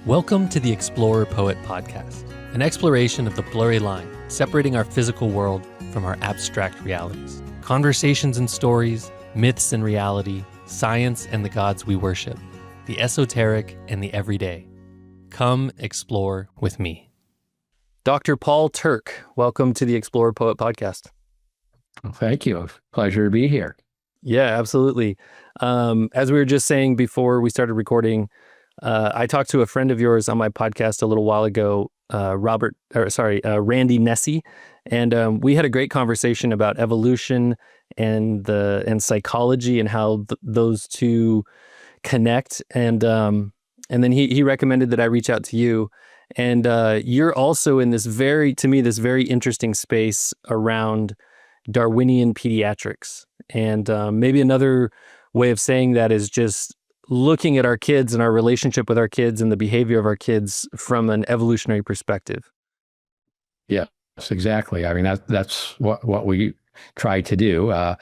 Welcome to the Explorer Poet Podcast, an exploration of the blurry line separating our physical world from our abstract realities. Conversations and stories, myths and reality, science and the gods we worship, the esoteric and the everyday. Come explore with me. Dr. Paul Turke, welcome to the Explorer Poet Podcast. Well, thank you. Pleasure to be here. Yeah, absolutely. As we were just saying before we started recording, I talked to a friend of yours on my podcast a little while ago, Randy Nesse, and we had a great conversation about evolution and psychology and how those two connect. And then he recommended that I reach out to you, and you're also in this very interesting space around Darwinian pediatrics. And maybe another way of saying that is just looking at our kids and our relationship with our kids and the behavior of our kids from an evolutionary perspective. Yes, exactly. I mean, that's what we try to do.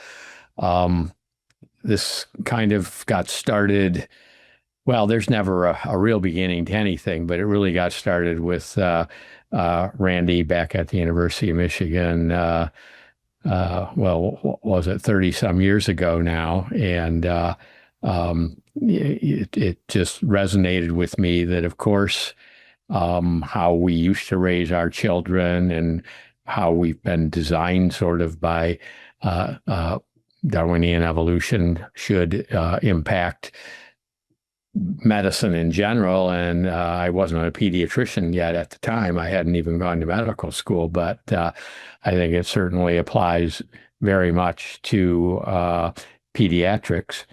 This kind of got started, well, there's never a real beginning to anything, but it really got started with Randy back at the University of Michigan. Was it 30 some years ago now? And it just resonated with me that, of course, how we used to raise our children and how we've been designed sort of by Darwinian evolution should impact medicine in general. And I wasn't a pediatrician yet at the time. I hadn't even gone to medical school, but I think it certainly applies very much to pediatrics.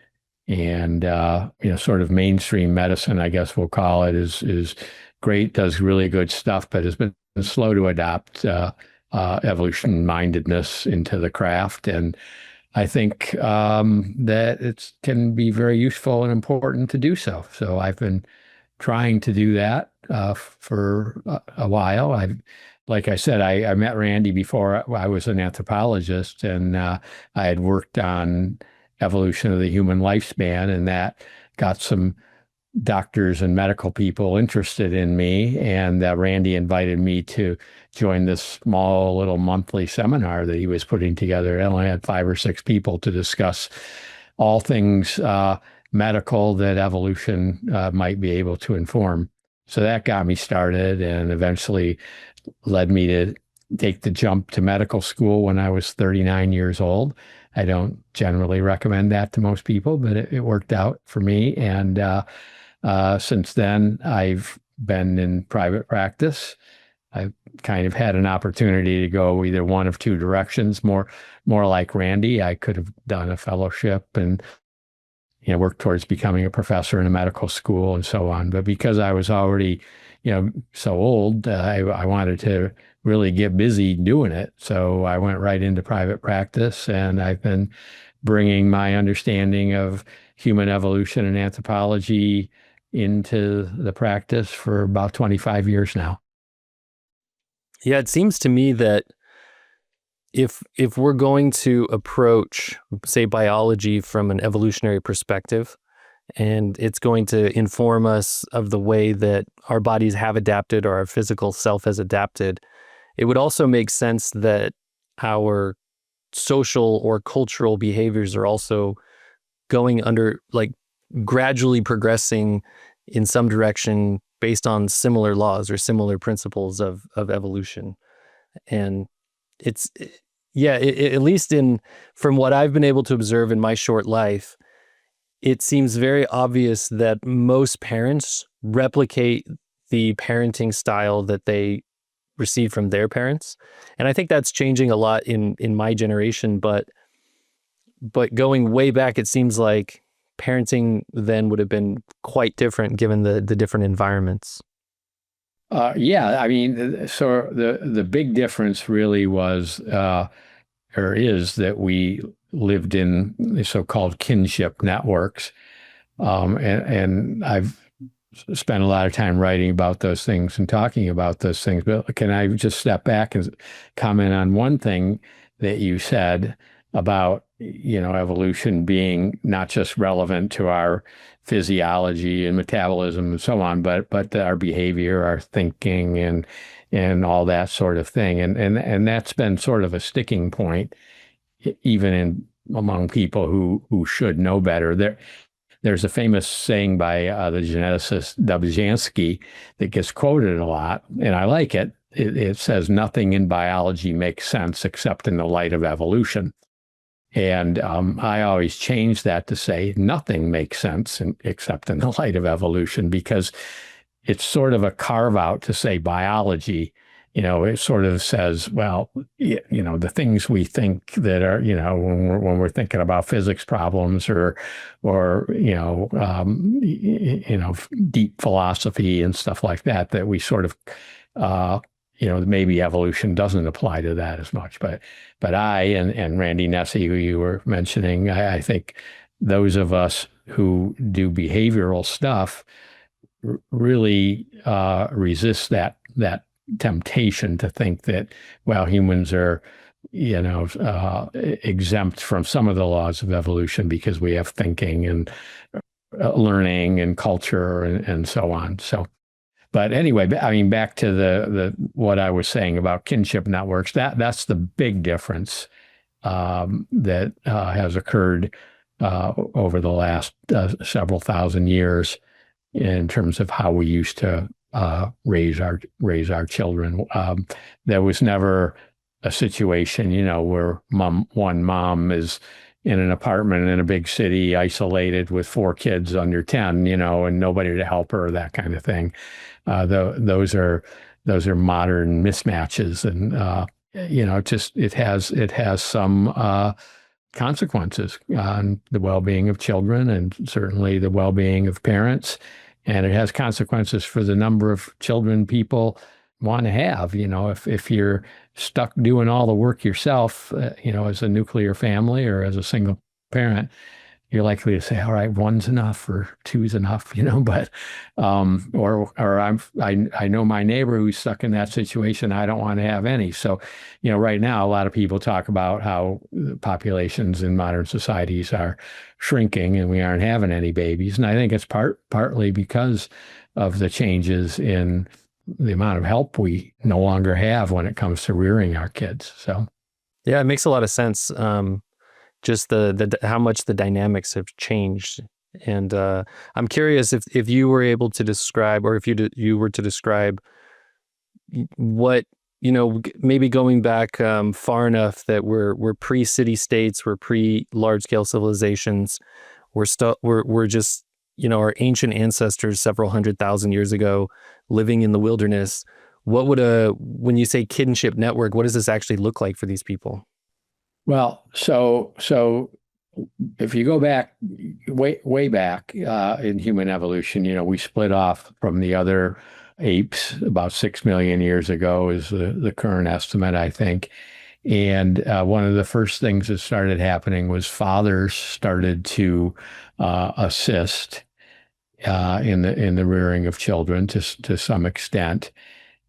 And, sort of mainstream medicine, I guess we'll call it, is great, does really good stuff, but has been slow to adopt evolution mindedness into the craft. And I think that it can be very useful and important to do so. So I've been trying to do that for a while. Like I said, I met Randy before I was an anthropologist, and I had worked on evolution of the human lifespan, and that got some doctors and medical people interested in me. And Randy invited me to join this small little monthly seminar that he was putting together. It only had 5 or 6 people to discuss all things medical that evolution might be able to inform. So that got me started and eventually led me to take the jump to medical school when I was 39 years old. I don't generally recommend that to most people, but it worked out for me. And since then, I've been in private practice. I've kind of had an opportunity to go either one of two directions, more like Randy. I could have done a fellowship and worked towards becoming a professor in a medical school and so on. But because I was already so old, I wanted to really get busy doing it. So I went right into private practice, and I've been bringing my understanding of human evolution and anthropology into the practice for about 25 years now. Yeah, it seems to me that if we're going to approach, say, biology from an evolutionary perspective, and it's going to inform us of the way that our bodies have adapted or our physical self has adapted, it would also make sense that our social or cultural behaviors are also going under, like, gradually progressing in some direction based on similar laws or similar principles of evolution. And it's, at least from what I've been able to observe in my short life, it seems very obvious that most parents replicate the parenting style that they received from their parents. And I think that's changing a lot in my generation, but going way back, it seems like parenting then would have been quite different given the different environments. I mean, so the big difference really was, or is, that we lived in the so-called kinship networks. And I've spent a lot of time writing about those things and talking about those things. But can I just step back and comment on one thing that you said about, evolution being not just relevant to our physiology and metabolism and so on, but our behavior, our thinking, and all that sort of thing. And that's been sort of a sticking point, even among people who should know better. There's a famous saying by the geneticist Dobzhansky that gets quoted a lot, and I like it. It says, "Nothing in biology makes sense except in the light of evolution." And I always change that to say, nothing makes sense except in the light of evolution, because it's sort of a carve out to say biology. It sort of says, well, the things we think that are, when we're thinking about physics problems or deep philosophy and stuff like that we sort of, maybe evolution doesn't apply to that as much. But I and Randy Nesse, who you were mentioning, I think those of us who do behavioral stuff really resist that temptation to think that, well, humans are, exempt from some of the laws of evolution because we have thinking and learning and culture and so on. So, but anyway, I mean, back to the what I was saying about kinship networks. That's the big difference that has occurred over the last several thousand years in terms of how we used to raise our children. There was never a situation, where one mom is in an apartment in a big city, isolated with 4 kids under 10, and nobody to help her, that kind of thing. Those are modern mismatches, and it has some consequences on the well-being of children, and certainly the well-being of parents. And it has consequences for the number of children people want to have. If you're stuck doing all the work yourself, as a nuclear family or as a single parent, you're likely to say, all right, 1's enough or 2's enough, but, I know my neighbor who's stuck in that situation. I don't want to have any. So, right now, a lot of people talk about how populations in modern societies are shrinking and we aren't having any babies. And I think it's partly because of the changes in the amount of help we no longer have when it comes to rearing our kids. So, yeah, it makes a lot of sense. Just the how much the dynamics have changed. And I'm curious if you were able to describe, or if you were to describe what, maybe going back far enough that we're pre-city states, we're pre-large-scale civilizations, we're just, our ancient ancestors several 100,000 years ago living in the wilderness. What would when you say kinship network, what does this actually look like for these people? Well, so if you go back way back in human evolution, we split off from the other apes about 6 million years ago is the current estimate, I think. And one of the first things that started happening was fathers started to assist in the rearing of children to some extent.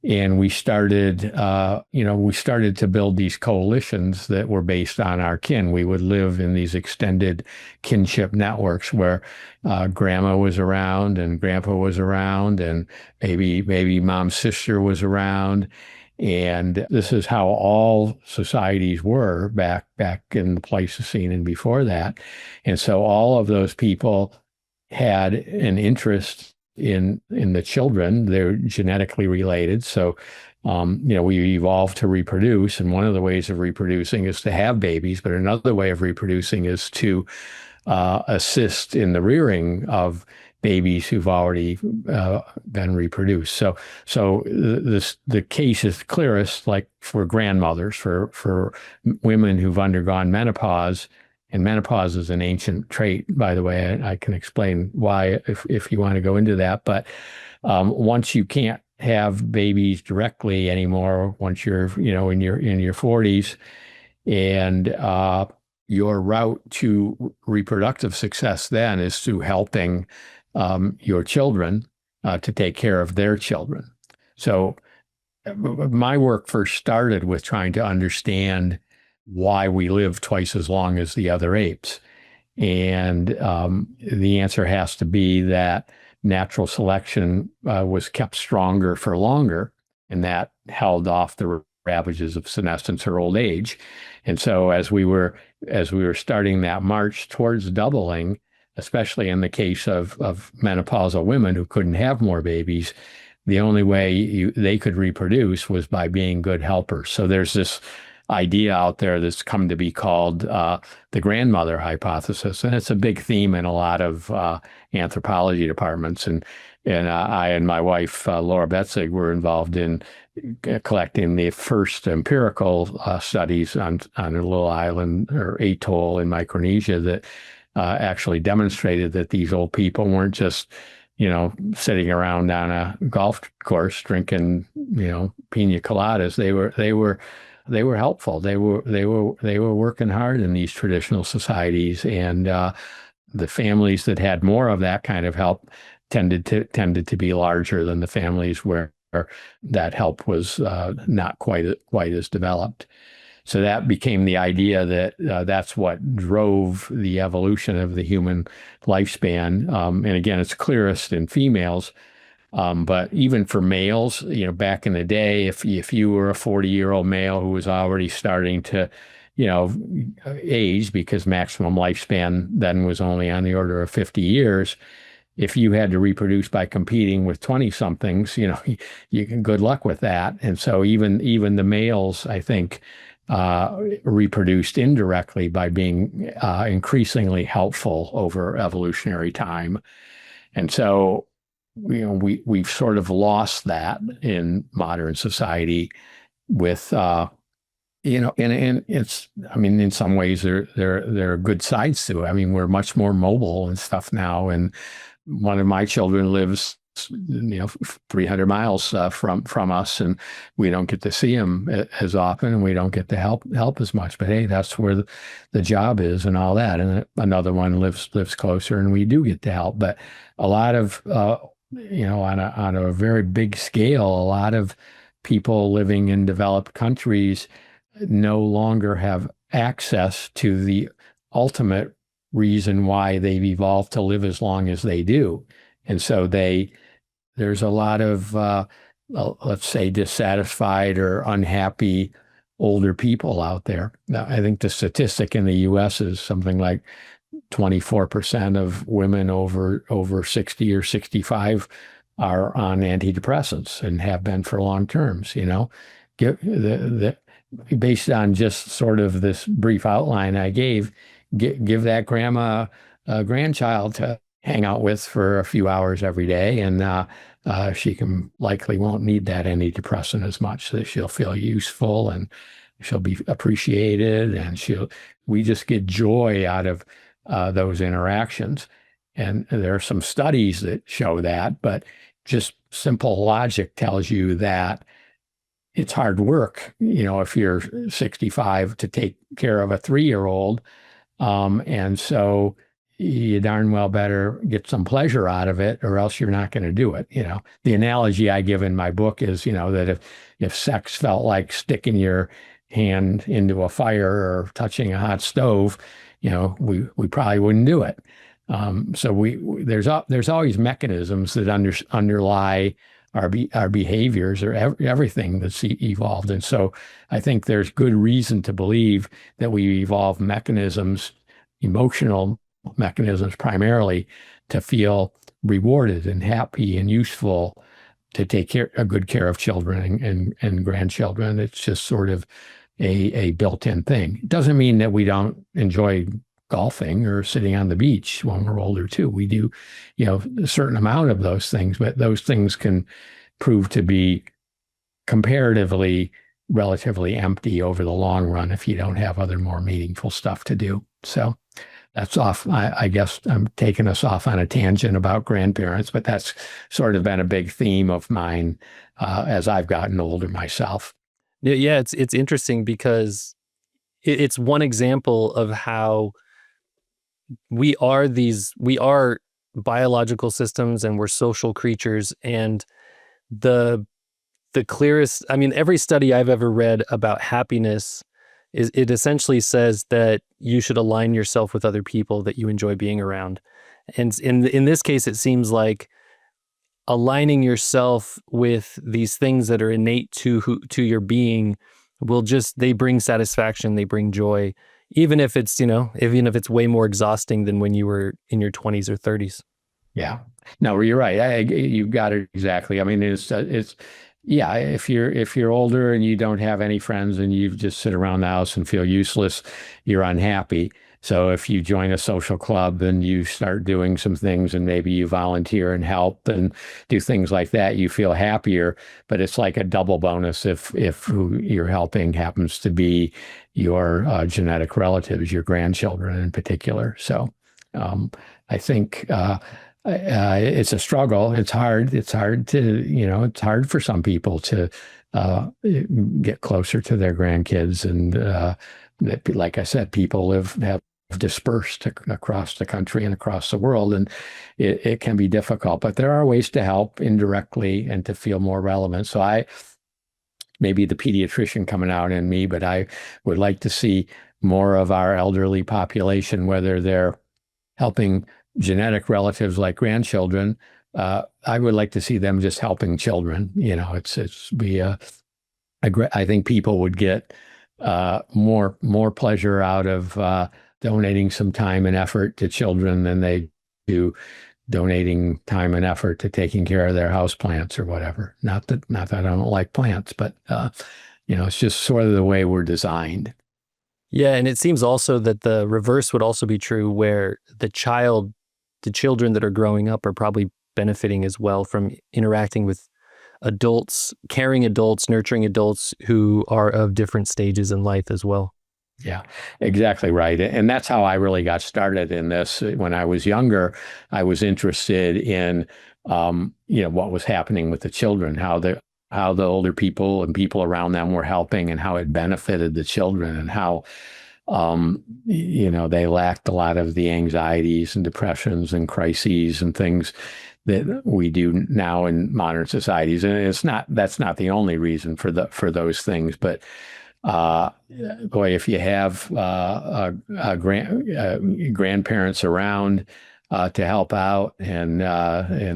And we started to build these coalitions that were based on our kin. We would live in these extended kinship networks where grandma was around and grandpa was around and maybe mom's sister was around. And this is how all societies were back in the Pleistocene and before that. And so all of those people had an interest in the children. They're genetically related. So, we evolved to reproduce. And one of the ways of reproducing is to have babies. But another way of reproducing is to assist in the rearing of babies who've already been reproduced. So the case is clearest, like for grandmothers, for women who've undergone menopause. And menopause is an ancient trait, by the way. I can explain why if you want to go into that. But once you can't have babies directly anymore, once you're in your 40s, and your route to reproductive success then is through helping your children to take care of their children. So my work first started with trying to understand why we live twice as long as the other apes. And the answer has to be that natural selection was kept stronger for longer, and that held off the ravages of senescence or old age. And so as we were starting that march towards doubling, especially in the case of menopausal women who couldn't have more babies, the only way they could reproduce was by being good helpers. So there's this idea out there that's come to be called the grandmother hypothesis, and it's a big theme in a lot of anthropology departments. And I and my wife Laura Betzig were involved in collecting the first empirical studies on a little island or atoll in Micronesia that actually demonstrated that these old people weren't just sitting around on a golf course drinking, pina coladas. They were helpful. They were working hard in these traditional societies, and the families that had more of that kind of help tended to be larger than the families where that help was not quite as developed. So that became the idea that that's what drove the evolution of the human lifespan. And again, it's clearest in females. But even for males, back in the day, if you were a 40-year-old male who was already starting to, age, because maximum lifespan then was only on the order of 50 years, if you had to reproduce by competing with 20-somethings, you can good luck with that. And so even the males, I think, reproduced indirectly by being increasingly helpful over evolutionary time. And so we've sort of lost that in modern society with, and it's, in some ways there are good sides to it. I mean, we're much more mobile and stuff now. And one of my children lives, 300 miles from us, and we don't get to see him as often, and we don't get to help as much. But hey, that's where the job is and all that. And another one lives closer, and we do get to help. But a lot of on a very big scale, a lot of people living in developed countries no longer have access to the ultimate reason why they've evolved to live as long as they do. And so there's a lot of, let's say, dissatisfied or unhappy older people out there. Now, I think the statistic in the U.S. is something like 24% of women over 60 or 65 are on antidepressants and have been for long terms. Based on just sort of this brief outline I gave, give that grandma a grandchild to hang out with for a few hours every day, and she likely won't need that antidepressant as much. So she'll feel useful and she'll be appreciated, and we just get joy out of those interactions. And there are some studies that show that, but just simple logic tells you that it's hard work, if you're 65 to take care of a 3-year-old. And so you darn well better get some pleasure out of it, or else you're not going to do it. The analogy I give in my book is, that if sex felt like sticking your hand into a fire or touching a hot stove, we probably wouldn't do it. So there's always mechanisms that underlie our behaviors or everything that's evolved. And so I think there's good reason to believe that we evolved mechanisms, emotional mechanisms primarily, to feel rewarded and happy and useful, to take good care of children and grandchildren. It's just sort of a built-in thing. It doesn't mean that we don't enjoy golfing or sitting on the beach when we're older too. We do, a certain amount of those things, but those things can prove to be comparatively relatively empty over the long run if you don't have other more meaningful stuff to do. So that's off. I guess I'm taking us off on a tangent about grandparents, but that's sort of been a big theme of mine as I've gotten older myself. Yeah, it's interesting because it's one example of how we are biological systems and we're social creatures. And the clearest, every study I've ever read about happiness it essentially says that you should align yourself with other people that you enjoy being around. And in this case, it seems like aligning yourself with these things that are innate to your being they bring satisfaction, they bring joy, even if it's, even if it's way more exhausting than when you were in your 20s or 30s. Yeah. No, you're right. You got it exactly. I mean, yeah, if you're older and you don't have any friends and you just sit around the house and feel useless, you're unhappy. So if you join a social club and you start doing some things and maybe you volunteer and help and do things like that, you feel happier. But it's like a double bonus if who you're helping happens to be your genetic relatives, your grandchildren in particular. So I think it's a struggle. It's hard. It's hard it's hard for some people to get closer to their grandkids. And like I said, people have dispersed across the country and across the world, and it can be difficult. But there are ways to help indirectly and to feel more relevant. So maybe the pediatrician coming out in me, but I would like to see more of our elderly population, whether they're helping genetic relatives like grandchildren. I would like to see them just helping children. I think people would get more pleasure out of donating some time and effort to children than they do donating time and effort to taking care of their house plants or whatever. Not that I don't like plants, but it's just sort of the way we're designed. Yeah, and it seems also that the reverse would also be true, where the children that are growing up are probably benefiting as well from interacting with adults, caring adults, nurturing adults who are of different stages in life as well. Yeah, exactly right. And that's how I really got started in this. When I was younger, I was interested in, what was happening with the children, how the older people and people around them were helping and how it benefited the children and how, they lacked a lot of the anxieties and depressions and crises and things that we do now in modern societies. And that's not the only reason for those things, but boy, if you have grandparents around to help out and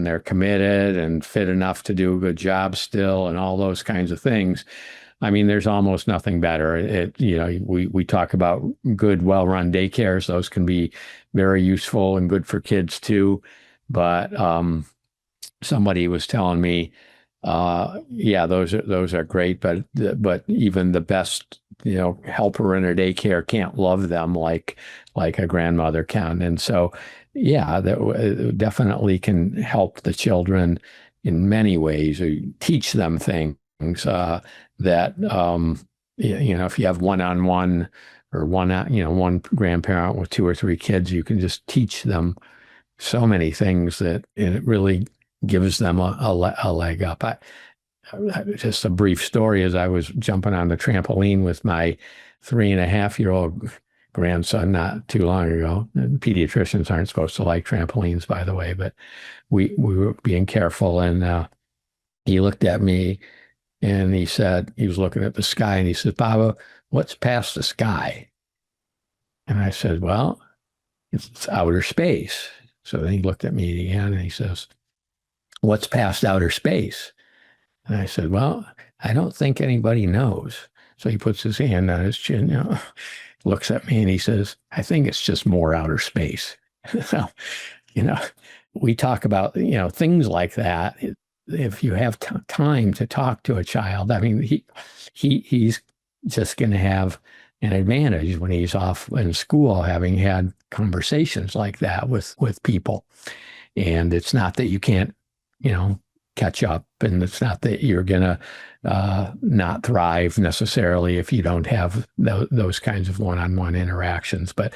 they're committed and fit enough to do a good job still and all those kinds of things, I mean, there's almost nothing better. We talk about good, well-run daycares. Those can be very useful and good for kids too. But somebody was telling me, those are great, but even the best, helper in a daycare can't love them like a grandmother can. And so, that definitely can help the children in many ways, or teach them things that, if you have one-on-one or one grandparent with 2 or 3 kids, you can just teach them so many things that it really gives them a leg up. Just a brief story: as I was jumping on the trampoline with my 3.5-year-old grandson not too long ago. And pediatricians aren't supposed to like trampolines, by the way, but we were being careful. And he looked at me and he said, he was looking at the sky and he said, "Baba, what's past the sky?" And I said, "Well, it's outer space." So then he looked at me again and he says, "What's past outer space?" And I said, "Well, I don't think anybody knows." So he puts his hand on his chin, looks at me and he says, "I think it's just more outer space." So, we talk about, things like that. If you have time to talk to a child, I mean, he's just going to have an advantage when he's off in school, having had conversations like that with people. And it's not that you can't, catch up, and it's not that you're going to not thrive necessarily if you don't have those kinds of one-on-one interactions. But,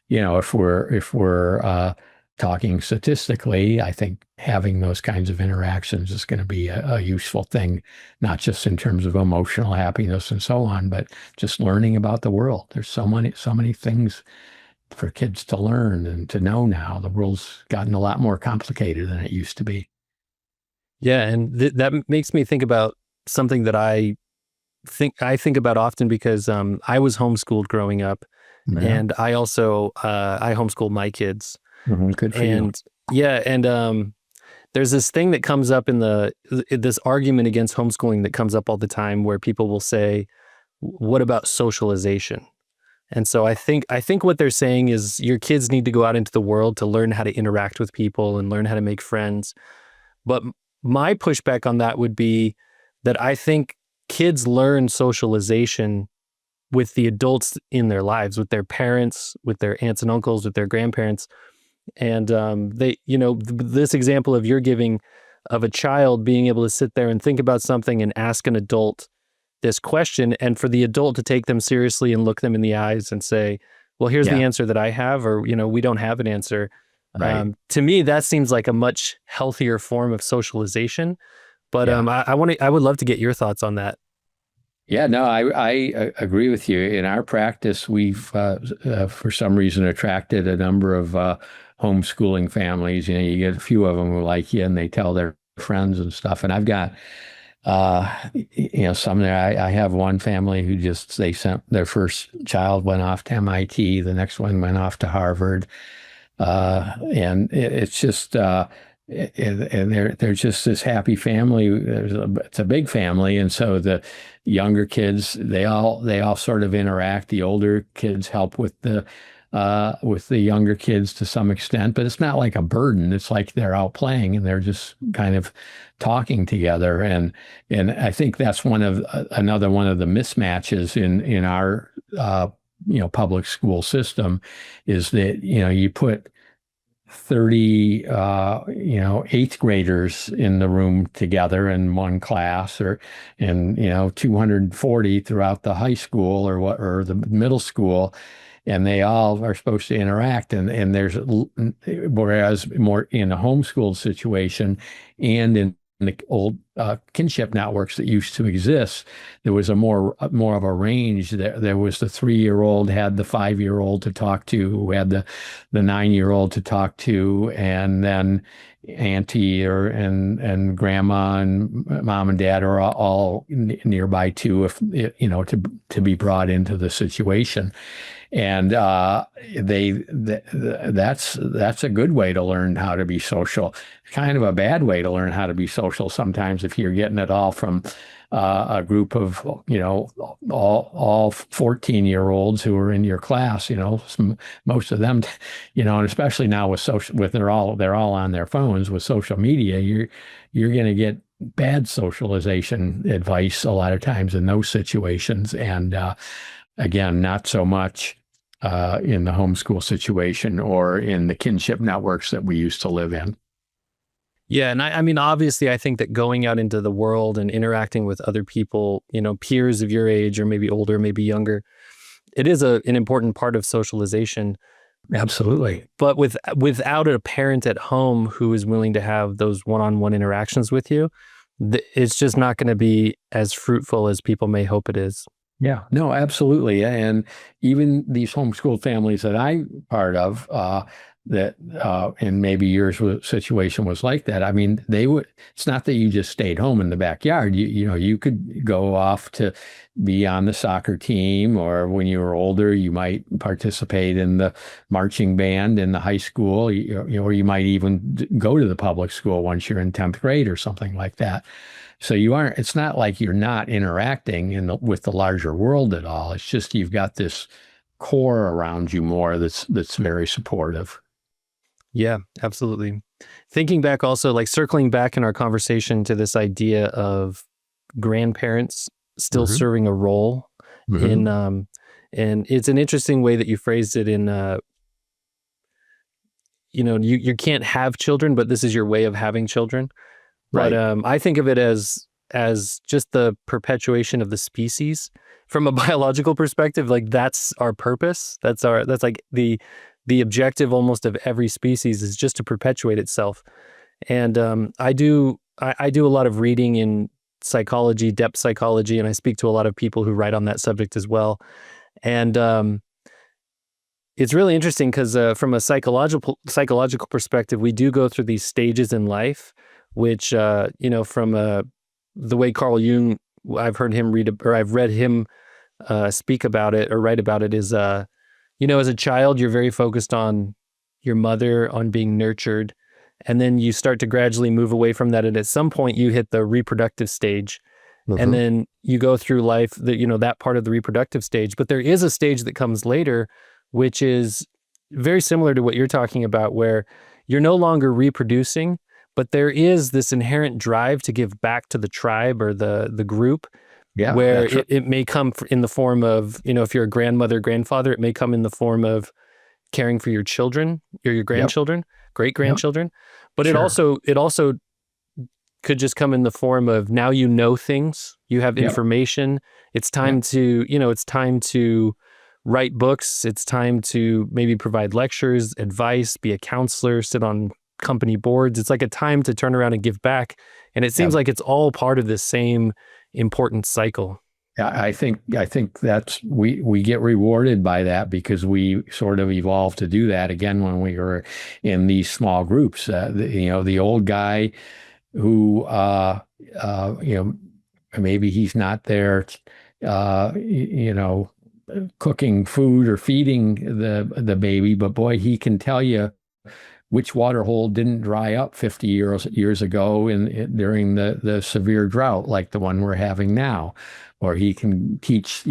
if we're talking statistically, I think having those kinds of interactions is going to be a useful thing, not just in terms of emotional happiness and so on, but just learning about the world. There's so many things for kids to learn and to know now. The world's gotten a lot more complicated than it used to be. Yeah, and that makes me think about something that I think about often because I was homeschooled growing up, Yeah. and I also I homeschooled my kids, Good for you. and yeah, and there's this thing that comes up in this argument against homeschooling that comes up all the time where people will say, "What about socialization?" And so I think what they're saying is your kids need to go out into the world to learn how to interact with people and learn how to make friends. But my pushback on that would be that I think kids learn socialization with the adults in their lives, with their parents, with their aunts and uncles, with their grandparents. And this example of you're giving of a child being able to sit there and think about something and ask an adult this question, and for the adult to take them seriously and look them in the eyes and say, well, here's the Yeah. answer that I have, or, we don't have an answer. Right. To me, that seems like a much healthier form of socialization. But Yeah. I would love to get your thoughts on that. Yeah, no, I agree with you. In our practice, we've for some reason attracted a number of homeschooling families. You get a few of them who like you, and they tell their friends and stuff. And I've got, some there. I have one family who they sent their first child went off to MIT, the next one went off to Harvard, and it's just. And they're just this happy family. It's a big family, and so the younger kids they all sort of interact. The older kids help with the younger kids to some extent, but it's not like a burden. It's like they're out playing and they're just kind of talking together. And I think that's another one of the mismatches in our public school system is that you put 30 eighth graders in the room together in one class, and 240 throughout the high school or the middle school, and they all are supposed to interact, and whereas more in a homeschooled situation and in the old kinship networks that used to exist, there was more of a range. There was the 3-year-old had the 5-year-old to talk to, who had the 9-year-old to talk to, and then auntie and grandma and mom and dad are all nearby too, if to be brought into the situation. And that's a good way to learn how to be social. Kind of a bad way to learn how to be social sometimes if you're getting it all from a group of all 14-year-olds who are in your class. Most of them, and especially now with they're all on their phones with social media. You're going to get bad socialization advice a lot of times in those situations, and again, not so much in the homeschool situation or in the kinship networks that we used to live in. Yeah, and I mean, obviously, I think that going out into the world and interacting with other people, peers of your age or maybe older, maybe younger, it is an important part of socialization. Absolutely. But without a parent at home who is willing to have those one-on-one interactions with you, it's just not going to be as fruitful as people may hope it is. Yeah, no, absolutely. And even these homeschooled families that I'm part of, and maybe your situation was like that. I mean, it's not that you just stayed home in the backyard. You could go off to be on the soccer team, or when you were older, you might participate in the marching band in the high school, or you might even go to the public school once you're in 10th grade or something like that. So it's not like you're not interacting with the larger world at all. It's just you've got this core around you more that's very supportive. Yeah, absolutely. Thinking back also, like circling back in our conversation to this idea of grandparents still serving a role in, and it's an interesting way that you phrased it in, you can't have children, but this is your way of having children. Right. But I think of it as just the perpetuation of the species from a biological perspective. Like that's our purpose. That's like the objective almost of every species is just to perpetuate itself. And I do a lot of reading in psychology, depth psychology, and I speak to a lot of people who write on that subject as well. And it's really interesting because from a psychological perspective, we do go through these stages in life, which from the way Carl Jung I've heard him or I've read him speak about it or write about it is, as a child, you're very focused on your mother, on being nurtured. And then you start to gradually move away from that. And at some point you hit the reproductive stage. And then you go through life, that part of the reproductive stage. But there is a stage that comes later, which is very similar to what you're talking about, where you're no longer reproducing, but there is this inherent drive to give back to the tribe or the group. Yeah, where it may come in the form of, if you're a grandmother, grandfather, it may come in the form of caring for your children or your grandchildren, great-grandchildren. But it also could just come in the form of, now you know things, you have information. It's time to, it's time to write books. It's time to maybe provide lectures, advice, be a counselor, sit on company boards. It's like a time to turn around and give back. And it seems like it's all part of this same important cycle. I think that's we get rewarded by that because we sort of evolved to do that again when we were in these small groups. The old guy who maybe he's not there, cooking food or feeding the baby, but boy, he can tell you which water hole didn't dry up 50 years ago during the severe drought like the one we're having now. Or he can teach,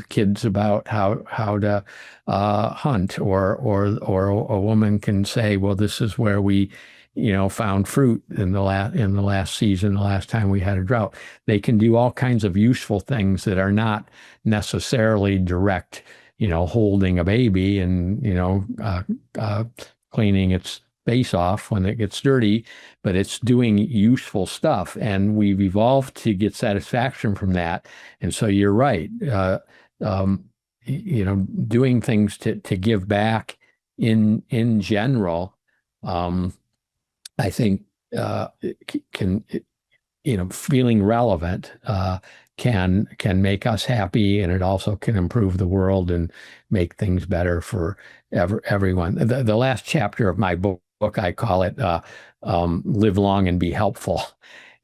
kids about how to hunt, or a woman can say, well, this is where we, found fruit in the last season, the last time we had a drought. They can do all kinds of useful things that are not necessarily direct, holding a baby and, cleaning its face off when it gets dirty, but it's doing useful stuff. And we've evolved to get satisfaction from that. And so you're right. Doing things to give back in general, I think feeling relevant can make us happy, and it also can improve the world and make things better for everyone. The last chapter of my book, I call it Live Long and Be Helpful.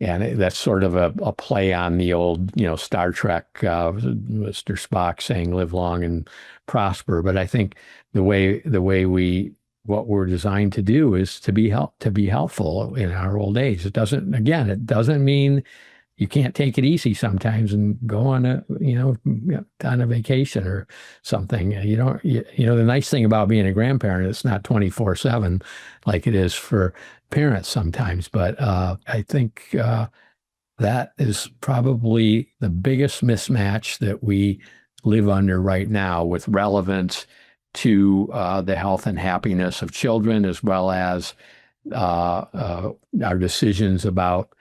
And that's sort of a play on the old, Star Trek, Mr. Spock saying live long and prosper. But I think what we're designed to do is to be helpful in our old age. It doesn't mean you can't take it easy sometimes and go on a vacation or something. The nice thing about being a grandparent, it's not 24/7 like it is for parents sometimes. But I think that is probably the biggest mismatch that we live under right now, with relevance to the health and happiness of children, as well as our decisions about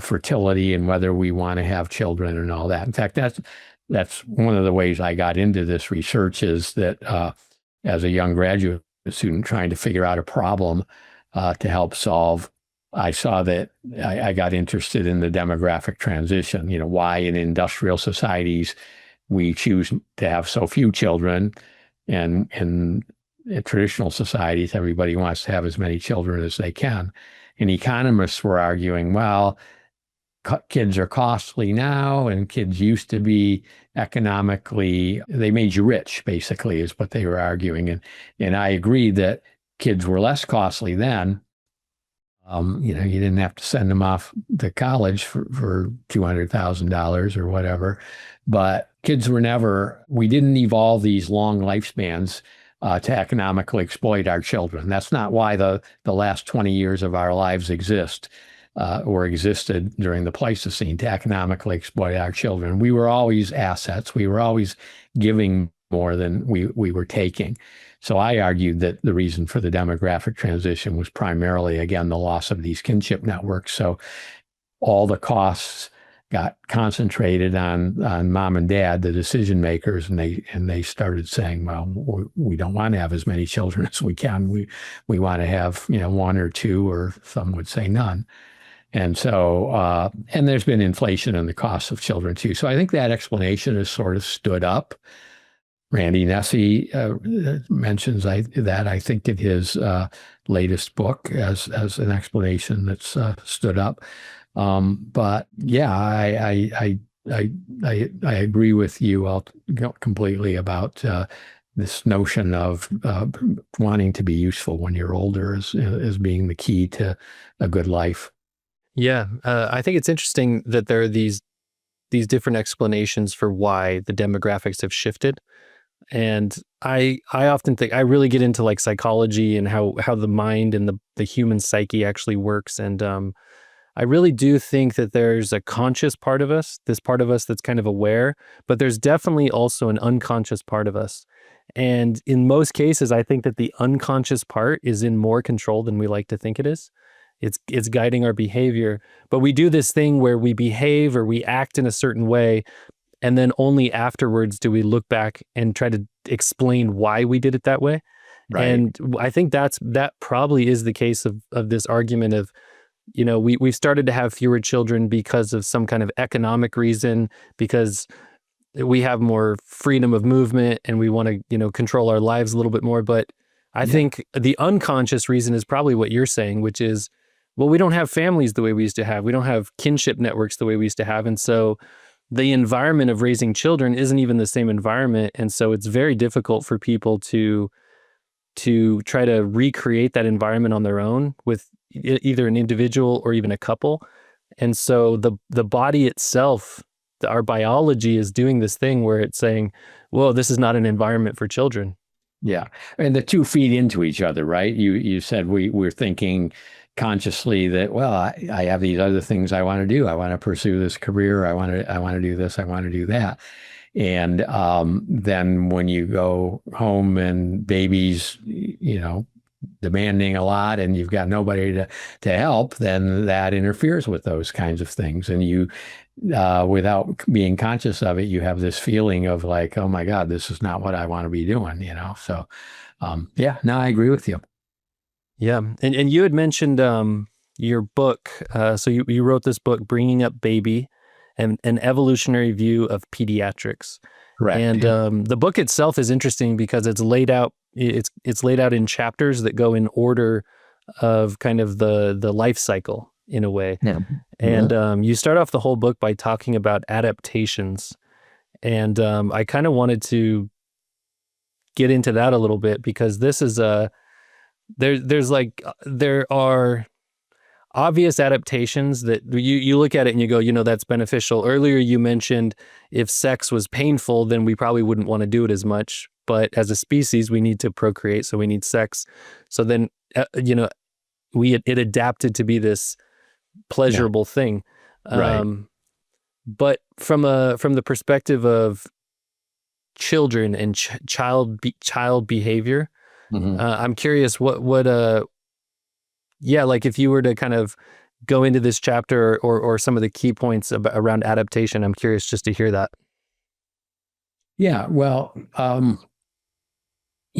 fertility and whether we want to have children and all that. In fact, that's one of the ways I got into this research, is that as a young graduate student trying to figure out a problem to help solve, I saw that I got interested in the demographic transition. Why in industrial societies we choose to have so few children, and in traditional societies everybody wants to have as many children as they can. And economists were arguing, well, kids are costly now, and kids used to be economically, they made you rich, basically, is what they were arguing. And I agreed that kids were less costly then. You didn't have to send them off to college for $200,000 or whatever. But kids we didn't evolve these long lifespans to economically exploit our children. That's not why the last 20 years of our lives exist or existed during the Pleistocene, to economically exploit our children. We were always assets. We were always giving more than we were taking. So I argued that the reason for the demographic transition was primarily, again, the loss of these kinship networks. So all the costs got concentrated on mom and dad, the decision makers, and they started saying, well, we don't want to have as many children as we can. We want to have one or two, or some would say none. And so and there's been inflation in the cost of children too. So I think that explanation has sort of stood up. Randy Nesse mentions that I think in his latest book as an explanation that's stood up. But yeah, I I agree with you completely about this notion of wanting to be useful when you're older as being the key to a good life. Yeah, I think it's interesting that there are these different explanations for why the demographics have shifted. And I often think I really get into like psychology and how the mind and the human psyche actually works. And I really do think that there's a conscious part of us, this part of us that's kind of aware, but there's definitely also an unconscious part of us. And in most cases, I think that the unconscious part is in more control than we like to think it is. It's guiding our behavior, but we do this thing where we behave or we act in a certain way, and then only afterwards do we look back and try to explain why we did it that way. Right. And I think that probably is the case of this argument of, we've started to have fewer children because of some kind of economic reason, because we have more freedom of movement and we want to, control our lives a little bit more. But I think the unconscious reason is probably what you're saying, which is, well, we don't have families the way we used to have. We don't have kinship networks the way we used to have. And so the environment of raising children isn't even the same environment. And so it's very difficult for people to try to recreate that environment on their own with either an individual or even a couple. And so the body itself, our biology is doing this thing where it's saying, whoa, this is not an environment for children. Yeah. And the two feed into each other, right? You said we're thinking consciously that, well, I have these other things I want to do. I want to pursue this career. I want to do this. I want to do that. And then when you go home and baby's, demanding a lot and you've got nobody to help, then that interferes with those kinds of things. And you, without being conscious of it, you have this feeling of like, oh my God, this is not what I want to be doing, So, no, I agree with you. Yeah. And you had mentioned your book. So you wrote this book, Bringing Up Baby, and an Evolutionary View of Pediatrics. Correct. And the book itself is interesting because it's laid out. It's laid out in chapters that go in order of kind of the life cycle in a way. Yeah. And you start off the whole book by talking about adaptations. And I kind of wanted to get into that a little bit because this is there are obvious adaptations that you look at it and you go, that's beneficial. Earlier you mentioned if sex was painful, then we probably wouldn't want to do it as much. But as a species, we need to procreate, so we need sex. So then, it adapted to be this pleasurable thing. Right. But from the perspective of children and child behavior, I'm curious like if you were to kind of go into this chapter or some of the key points around adaptation, I'm curious just to hear that. Yeah, well,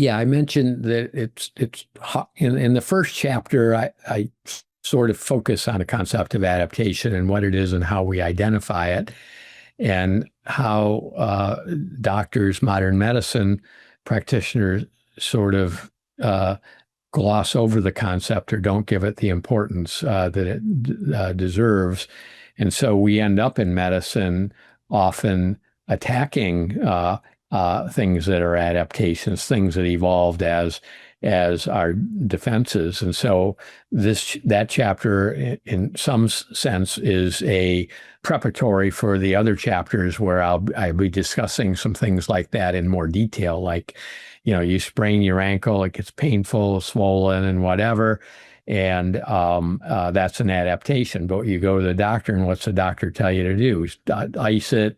I mentioned that it's in the first chapter, I sort of focus on a concept of adaptation and what it is and how we identify it and how doctors, modern medicine practitioners sort of gloss over the concept or don't give it the importance that it deserves. And so we end up in medicine often attacking things that are adaptations, things that evolved as our defenses. And so that chapter, in some sense, is a preparatory for the other chapters where I'll be discussing some things like that in more detail, like, you sprain your ankle, it gets painful, swollen, and whatever. And that's an adaptation. But you go to the doctor, and what's the doctor tell you to do? Ice it,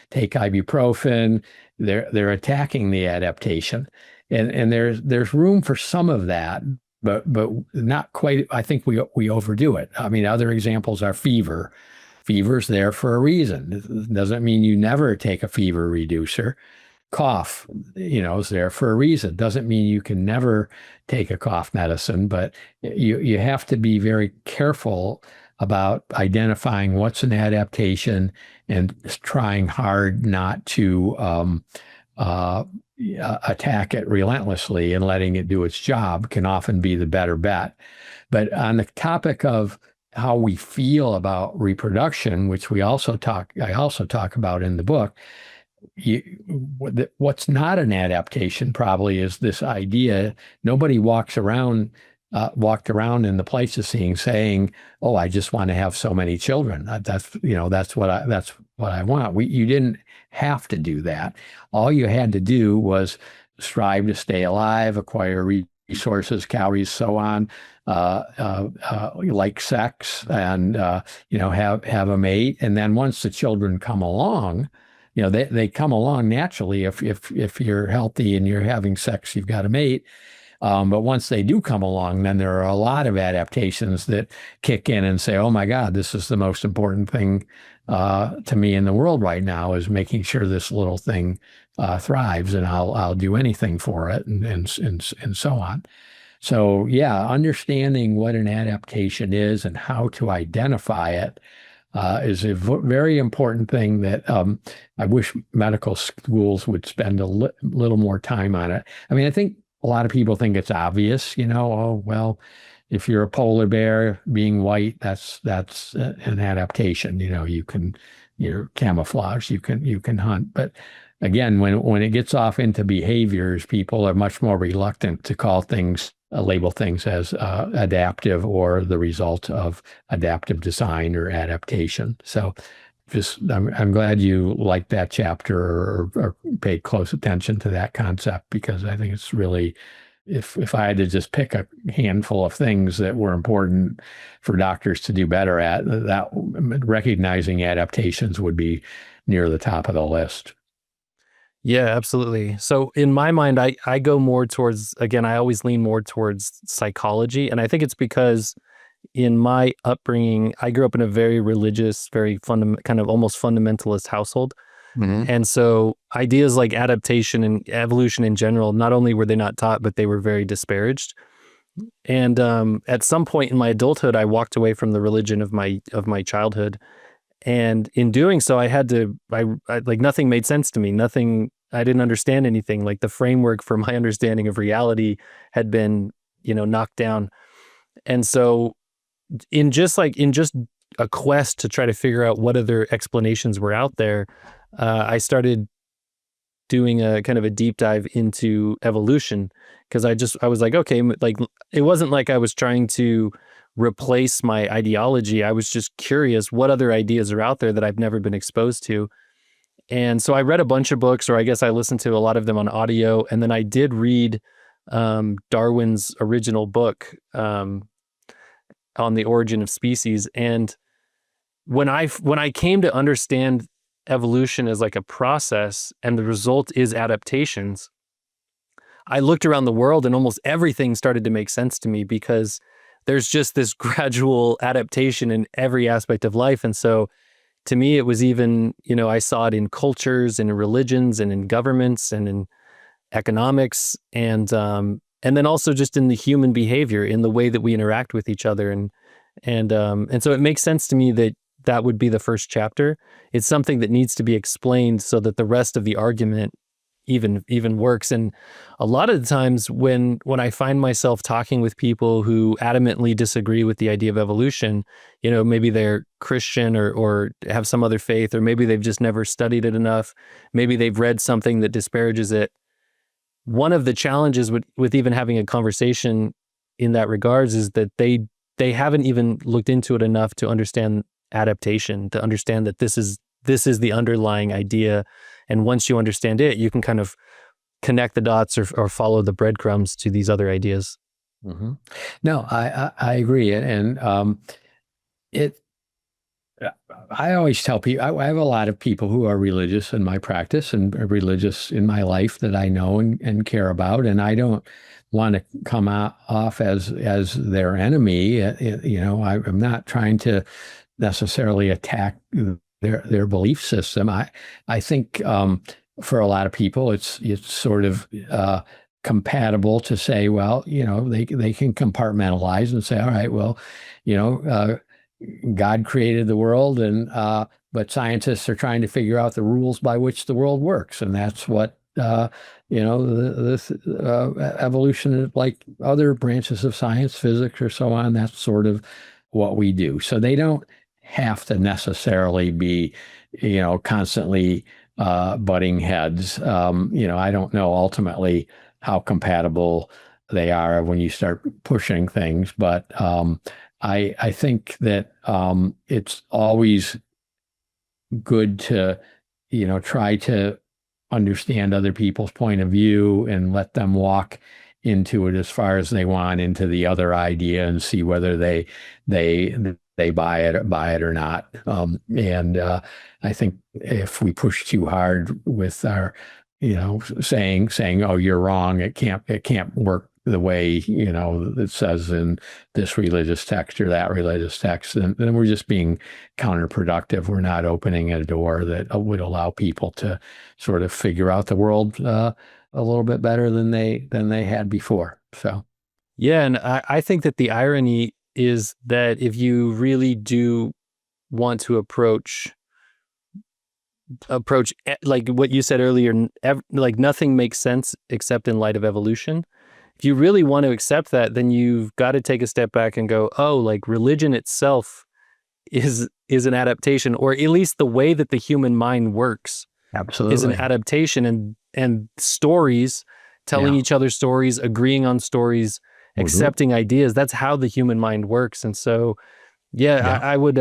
take ibuprofen. They're attacking the adaptation, and there's room for some of that, but not quite. I think we overdo it. I mean, other examples are fever. Fever's there for a reason. It doesn't mean you never take a fever reducer. Cough, is there for a reason. Doesn't mean you can never take a cough medicine, but you have to be very careful about identifying what's an adaptation and trying hard not to attack it relentlessly, and letting it do its job can often be the better bet. But on the topic of how we feel about reproduction, which I also talk about in the book. What's not an adaptation probably is this idea. Nobody walked around in the Pleistocene saying, "Oh, I just want to have so many children. That's what I want." You didn't have to do that. All you had to do was strive to stay alive, acquire resources, calories, so on, like sex, and have a mate. And then once the children come along, they come along naturally. If you're healthy and you're having sex, you've got a mate. But once they do come along, then there are a lot of adaptations that kick in and say, "Oh my God, this is the most important thing to me in the world right now, is making sure this little thing thrives, and I'll do anything for it," and so on. So yeah, understanding what an adaptation is and how to identify it is a very important thing that I wish medical schools would spend a little more time on it. I mean, I think a lot of people think it's obvious, oh, well, if you're a polar bear being white, that's an adaptation. You're camouflage, you can hunt. But again, when it gets off into behaviors, people are much more reluctant to label things as adaptive or the result of adaptive design or adaptation. So I'm glad you liked that chapter or paid close attention to that concept, because I think it's really, if I had to just pick a handful of things that were important for doctors to do better at, that recognizing adaptations would be near the top of the list. Yeah, absolutely. So in my mind, I go more towards, again, I always lean more towards psychology. And I think it's because in my upbringing, I grew up in a very religious, very kind of almost fundamentalist household. Mm-hmm. And so ideas like adaptation and evolution in general, not only were they not taught, but they were very disparaged. And at some point in my adulthood, I walked away from the religion of my childhood. And in doing so, I like nothing made sense to me. I didn't understand anything. Like the framework for my understanding of reality had been, knocked down. And so in just a quest to try to figure out what other explanations were out there, I started doing a kind of a deep dive into evolution, because I was like, okay, like it wasn't like I was trying to replace my ideology. I was just curious what other ideas are out there that I've never been exposed to. And so I read a bunch of books, or I guess I listened to a lot of them on audio. And then I did read Darwin's original book on the origin of species. And when I came to understand evolution as like a process and the result is adaptations, I looked around the world and almost everything started to make sense to me, because there's just this gradual adaptation in every aspect of life. And so to me, it was even, I saw it in cultures and in religions and in governments and in economics, and then also just in the human behavior, in the way that we interact with each other. And so it makes sense to me that would be the first chapter. It's something that needs to be explained so that the rest of the argument even works. And a lot of the times when I find myself talking with people who adamantly disagree with the idea of evolution, maybe they're Christian or have some other faith, or maybe they've just never studied it enough. Maybe they've read something that disparages it. One of the challenges with even having a conversation in that regards is that they haven't even looked into it enough to understand adaptation, to understand that this is the underlying idea. And once you understand it, you can kind of connect the dots or follow the breadcrumbs to these other ideas. Mm-hmm. No, I agree. And I always tell people, I have a lot of people who are religious in my practice and religious in my life that I know and care about. And I don't want to come off as their enemy. I'm not trying to necessarily attack their belief system. I think for a lot of people, it's sort of compatible to say, well, they can compartmentalize and say, all right, well, God created the world, but scientists are trying to figure out the rules by which the world works, and that's what this evolution, like other branches of science, physics, or so on. That's sort of what we do. So they don't have to necessarily be, constantly butting heads. I don't know ultimately how compatible they are when you start pushing things, but I think that it's always good to, try to understand other people's point of view and let them walk into it as far as they want into the other idea and see whether they buy it or not. And I think if we push too hard with our, saying, oh, you're wrong, it can't work the way, it says in this religious text or that religious text, then we're just being counterproductive. We're not opening a door that would allow people to sort of figure out the world a little bit better than they had before. So, yeah, and I think that the irony is that if you really do want to approach like what you said earlier, like nothing makes sense except in light of evolution. If you really want to accept that, then you've got to take a step back and go, oh, like religion itself is an adaptation, or at least the way that the human mind works absolutely is an adaptation, and stories, telling each other stories, agreeing on stories, accepting ideas, that's how the human mind works. And so, I would,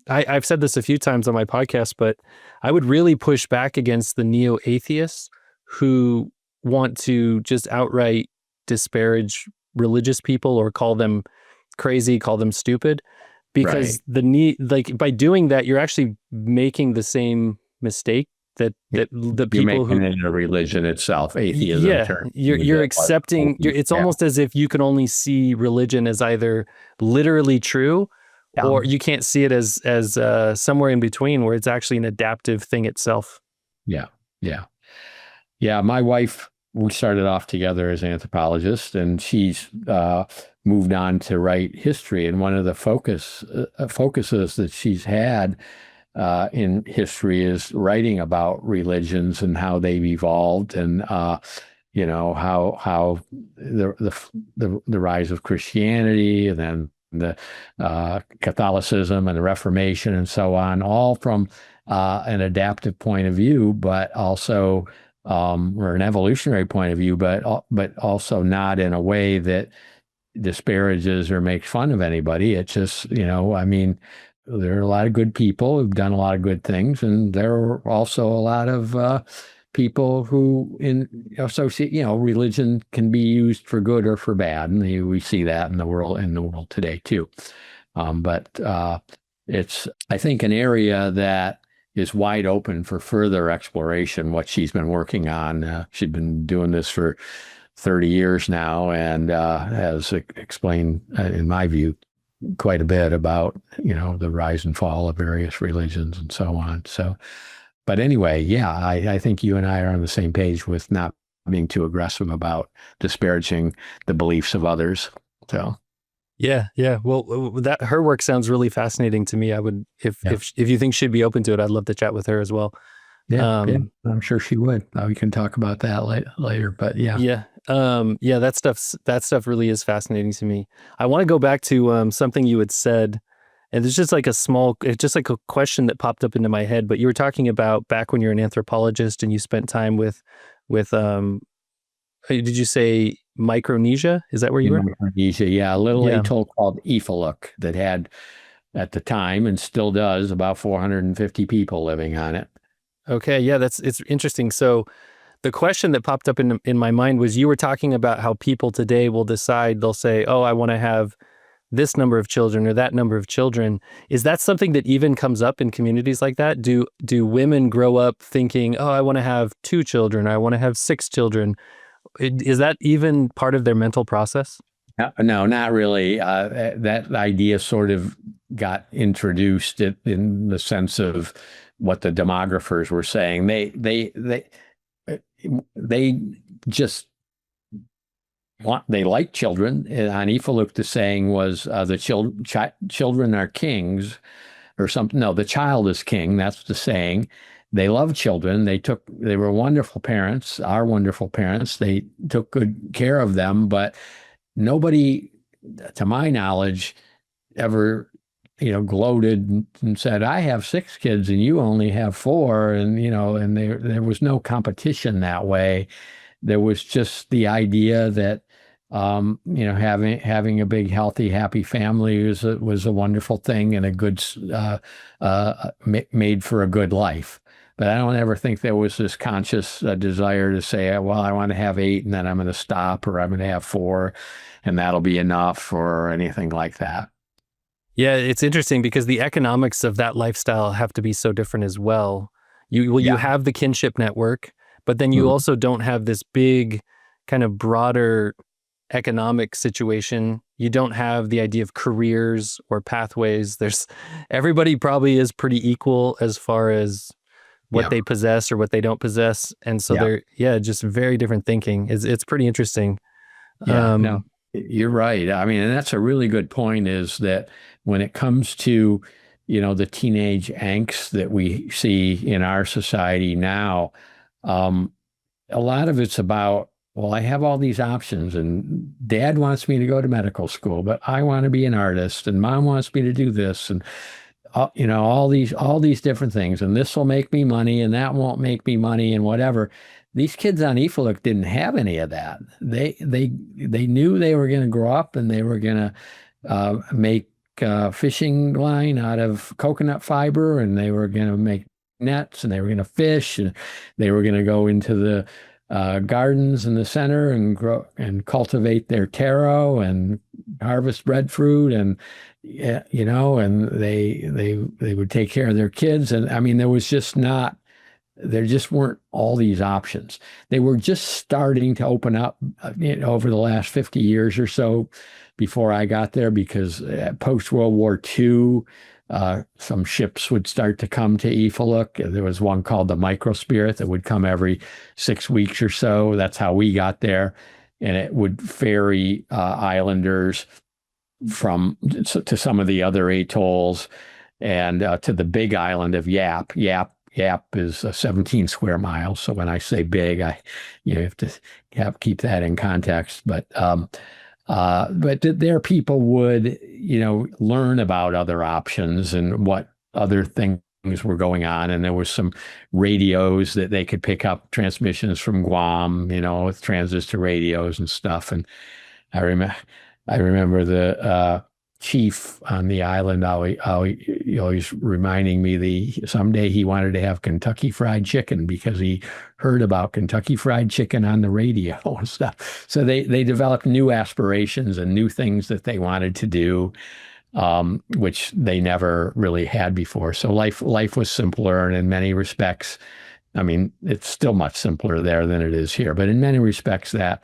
I've said this a few times on my podcast, but I would really push back against the neo-atheists who want to just outright disparage religious people or call them crazy, call them stupid, because by doing that, you're actually making the same mistake that the people who in a religion itself, atheism. You're accepting. It's almost as if you can only see religion as either literally true, or you can't see it as somewhere in between, where it's actually an adaptive thing itself. Yeah. My wife, we started off together as anthropologists, and she's moved on to write history. And one of the focuses that she's had in history is writing about religions and how they've evolved, and how the rise of Christianity, and then the Catholicism and the Reformation and so on, all from an adaptive point of view, but also or an evolutionary point of view, but also not in a way that disparages or makes fun of anybody. It's just, there are a lot of good people who've done a lot of good things, and there are also a lot of people who associate, religion can be used for good or for bad, and we see that in the world today too. But it's, I think, an area that is wide open for further exploration, what she's been working on. She's been doing this for 30 years now, and has explained, in my view, quite a bit about, the rise and fall of various religions and so on. So, but anyway, I think you and I are on the same page with not being too aggressive about disparaging the beliefs of others. So. Yeah. Well, that her work sounds really fascinating to me. I would, if you think she'd be open to it, I'd love to chat with her as well. Yeah, I'm sure she would. We can talk about that later. But that stuff really is fascinating to me. I want to go back to something you had said, and it's just like a question that popped up into my head. But you were talking about back when you're an anthropologist and you spent time with did you say Micronesia? Is that where you were? Micronesia, a little atoll called Ifaluk that had, at the time, and still does, about 450 people living on it. Okay, it's interesting. So the question that popped up in my mind was, you were talking about how people today will decide, they'll say, oh, I want to have this number of children or that number of children. Is that something that even comes up in communities like that? Do women grow up thinking, oh, I want to have 2 children, I want to have 6 children? Is that even part of their mental process? No, not really. That idea sort of got introduced in the sense of what the demographers were saying. They just they like children. On Ifaluk, the saying was the children are kings, or something. No, the child is king. That's the saying. They love children. They were wonderful parents, our wonderful parents. They took good care of them, but nobody, to my knowledge, ever, gloated and said, I have 6 kids and you only have 4. And, and there was no competition that way. There was just the idea that, having a big, healthy, happy family was a wonderful thing and a good, made for a good life. But I don't ever think there was this conscious desire to say, well, I want to have 8 and then I'm going to stop, or I'm going to have 4 and that'll be enough, or anything like that. Yeah, it's interesting because the economics of that lifestyle have to be so different as well. You have the kinship network, but then you also don't have this big kind of broader economic situation. You don't have the idea of careers or pathways. Everybody probably is pretty equal as far as what they possess or what they don't possess. And so they're just very different thinking. It's pretty interesting. Yeah, no, you're right. I mean, and that's a really good point, is that when it comes to, the teenage angst that we see in our society now, a lot of it's about, well, I have all these options and dad wants me to go to medical school, but I want to be an artist and mom wants me to do this. And, all these different things, and this will make me money and that won't make me money and whatever. These kids on Ifaluk didn't have any of that. They knew they were going to grow up and they were going to make fishing line out of coconut fiber, and they were going to make nets, and they were going to fish, and they were going to go into the gardens in the center and grow and cultivate their taro and harvest breadfruit, and and they would take care of their kids. And I mean, there just weren't all these options. They were just starting to open up over the last 50 years or so before I got there, because post World War II, some ships would start to come to Ifaluk. There was one called the Microspirit that would come every 6 weeks or so. That's how we got there. And it would ferry islanders to some of the other atolls and to the big island of Yap. Yap is 17 square miles. So when I say big, you have to keep that in context. But their people would, learn about other options and what other things were going on. And there was some radios that they could pick up transmissions from Guam, with transistor radios and stuff. And I remember the chief on the island always reminding me someday he wanted to have Kentucky Fried Chicken because he heard about Kentucky Fried Chicken on the radio and stuff. So they developed new aspirations and new things that they wanted to do, which they never really had before. So life was simpler, and in many respects, I mean, it's still much simpler there than it is here. But in many respects, that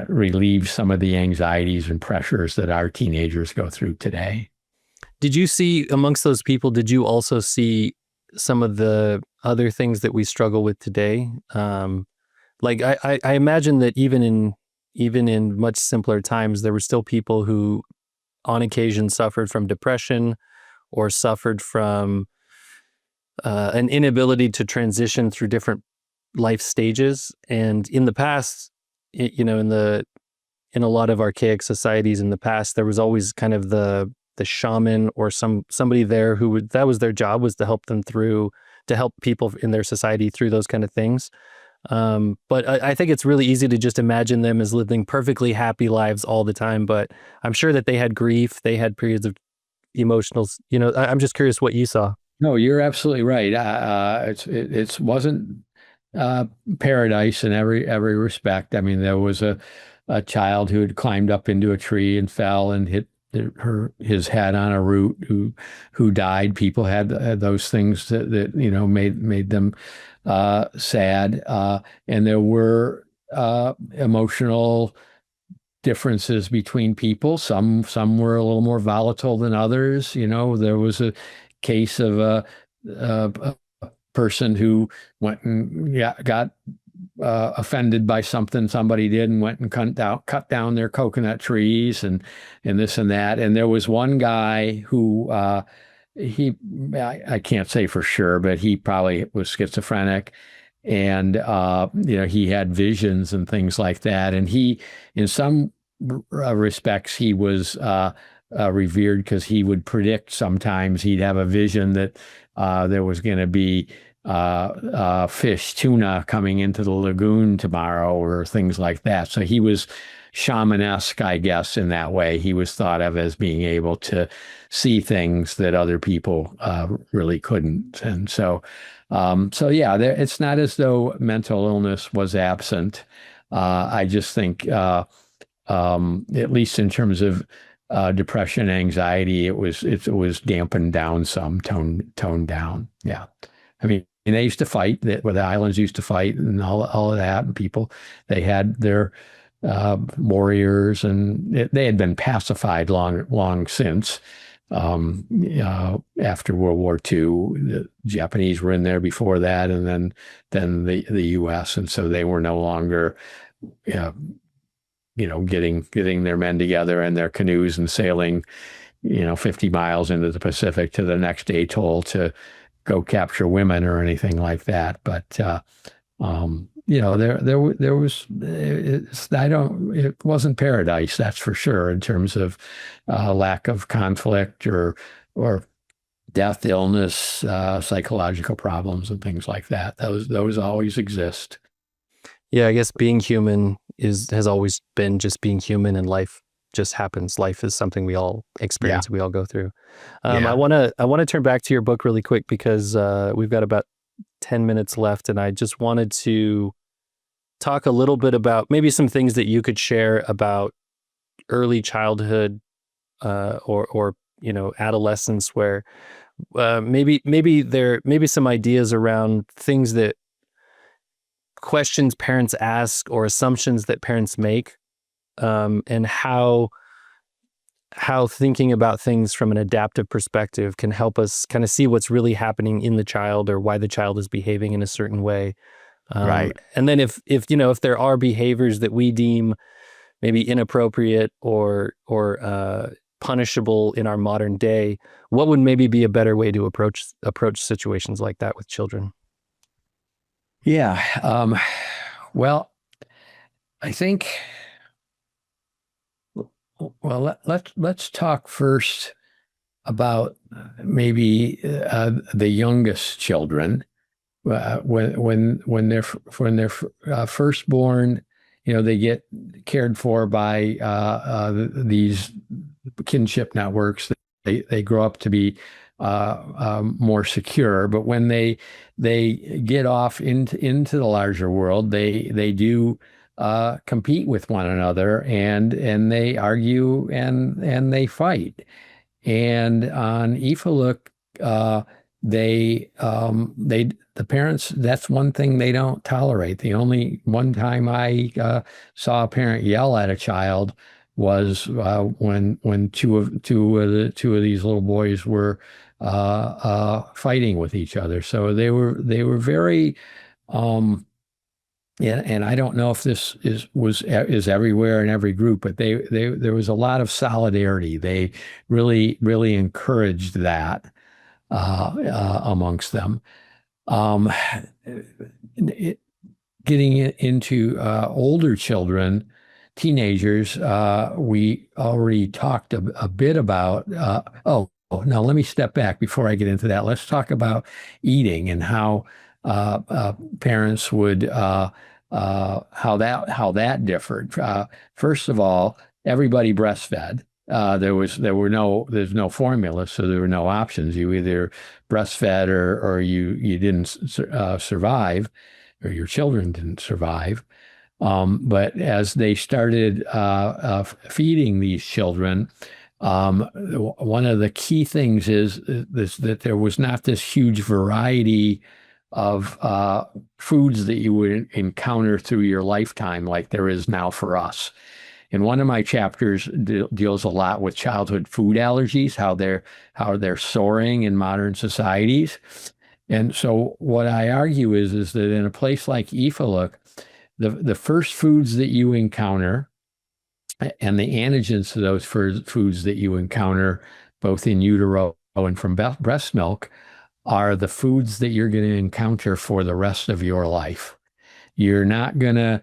relieves some of the anxieties and pressures that our teenagers go through today. Did you see amongst those people, did you also see some of the other things that we struggle with today? Like I imagine that even in much simpler times, there were still people who on occasion suffered from depression or suffered from an inability to transition through different life stages. And in the past, in a lot of archaic societies in the past, there was always kind of the shaman or somebody there that was their job, was to help people in their society through those kind of things. But I think it's really easy to just imagine them as living perfectly happy lives all the time. But I'm sure that they had grief, they had periods of emotional, I'm just curious what you saw. No, you're absolutely right. It wasn't paradise in every respect. I mean, there was a child who had climbed up into a tree and fell and hit his head on a root who died. People had those things that made them sad, and there were emotional differences between people. Some were a little more volatile than others. There was a case of a person who went and got offended by something somebody did and went and cut down their coconut trees and this and that. And there was one guy who I can't say for sure, but he probably was schizophrenic, and he had visions and things like that. And he, in some respects, he was revered because he would predict sometimes he'd have a vision that there was going to be fish, tuna coming into the lagoon tomorrow or things like that. So he was shamanesque, I guess, in that way. He was thought of as being able to see things that other people really couldn't. And so yeah, it's not as though mental illness was absent. I just think, at least in terms of depression, anxiety, it was dampened down some, toned down. Yeah, I mean, and they used to fight. Where the islands used to fight, and all of that, and people, they had their warriors, and they had been pacified long since. After World War II, the Japanese were in there before that, and then the U.S., and so they were no longer, getting their men together in their canoes and sailing, 50 miles into the Pacific to the next atoll to go capture women or anything like that. But there was, it wasn't paradise, that's for sure, in terms of lack of conflict or death, illness, psychological problems and things like that. Those always exist. Yeah, I guess being human has always been just being human, and life just happens. Life is something we all experience, we all go through. I want to turn back to your book really quick because we've got about 10 minutes left, and I just wanted to talk a little bit about maybe some things that you could share about early childhood or adolescence, where maybe some ideas around things that questions parents ask or assumptions that parents make, and how thinking about things from an adaptive perspective can help us kind of see what's really happening in the child or why the child is behaving in a certain way. Right. And then if there are behaviors that we deem maybe inappropriate or punishable in our modern day, what would maybe be a better way to approach situations like that with children? Yeah. Well, I think, let's talk first about maybe the youngest children. When they're first born, they get cared for by these kinship networks. They grow up to be more secure, but when they get off into the larger world, they do compete with one another, and they argue and they fight. And on Ifaluk, the parents, that's one thing they don't tolerate. The only one time I saw a parent yell at a child was when two of these little boys were fighting with each other. So they were very, and I don't know if this is everywhere in every group, but there was a lot of solidarity. They really encouraged that amongst them. Getting into older children, teenagers, we already talked a bit about. Now let me step back before I get into that. Let's talk about eating and how parents would how that differed. First of all, everybody breastfed. There's no formula, so there were no options. You either breastfed or you didn't survive, or your children didn't survive. But as they started feeding these children, one of the key things is that there was not this huge variety of foods that you would encounter through your lifetime like there is now for us. And one of my chapters deals a lot with childhood food allergies, how they're soaring in modern societies. And so what I argue is that in a place like Ifaluk, the first foods that you encounter and the antigens to those foods that you encounter, both in utero and from breast milk, are the foods that you're going to encounter for the rest of your life. You're not going to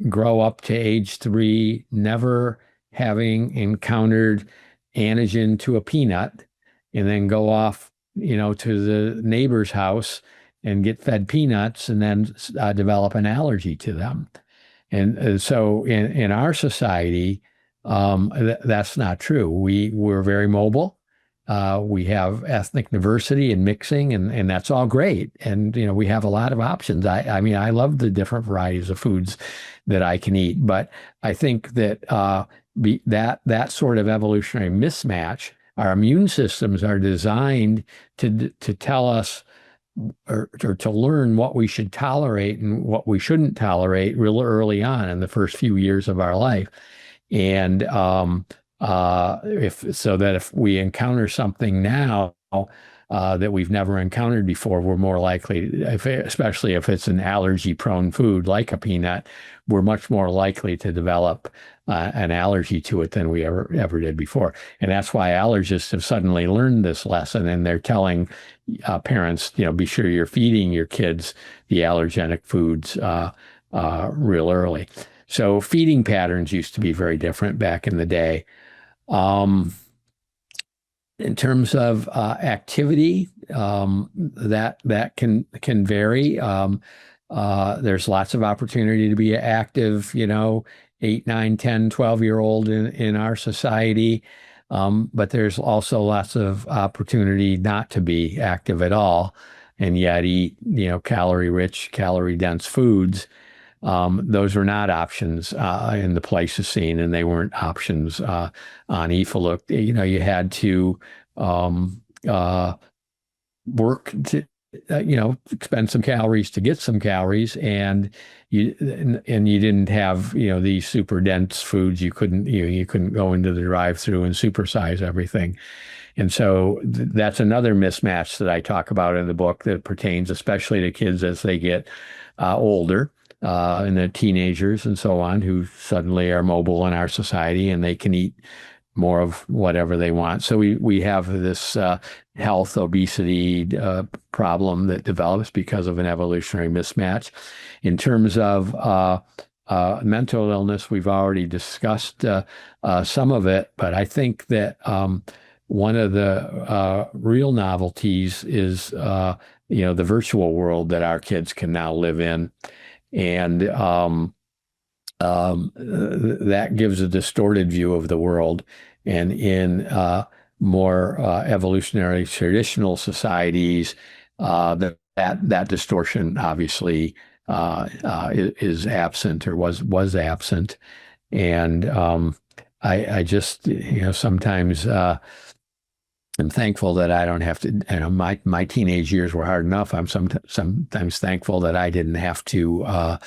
grow up to age 3, never having encountered antigen to a peanut and then go off, to the neighbor's house and get fed peanuts and then develop an allergy to them. And so in our society, that's not true. We're very mobile. We have ethnic diversity and mixing, and that's all great. And we have a lot of options. I mean, I love the different varieties of foods that I can eat, but I think that that sort of evolutionary mismatch, our immune systems are designed to tell us or to learn what we should tolerate and what we shouldn't tolerate real early on in the first few years of our life. And if we encounter something now that we've never encountered before, we're more likely, especially if it's an allergy-prone food like a peanut, we're much more likely to develop an allergy to it than we ever did before. And that's why allergists have suddenly learned this lesson, and they're telling parents, be sure you're feeding your kids the allergenic foods real early. So feeding patterns used to be very different back in the day. In terms of activity, that can vary. There's lots of opportunity to be active, 8, 9, 10, 12-year-old in our society. But there's also lots of opportunity not to be active at all and yet eat, calorie-rich, calorie-dense foods. Those were not options in the Pleistocene, and they weren't options on Ifaluk. You had to work to, expend some calories to get some calories, and you didn't have these super dense foods. You couldn't go into the drive-through and supersize everything. And so that's another mismatch that I talk about in the book that pertains especially to kids as they get older. And the teenagers and so on, who suddenly are mobile in our society and they can eat more of whatever they want. So we have this health obesity problem that develops because of an evolutionary mismatch. In terms of mental illness, we've already discussed some of it, but I think that one of the real novelties is the virtual world that our kids can now live in. And that gives a distorted view of the world. And in more evolutionary traditional societies, that distortion obviously is absent or was absent. And I just sometimes I'm thankful that I don't have to, my teenage years were hard enough. I'm sometimes thankful that I didn't have to,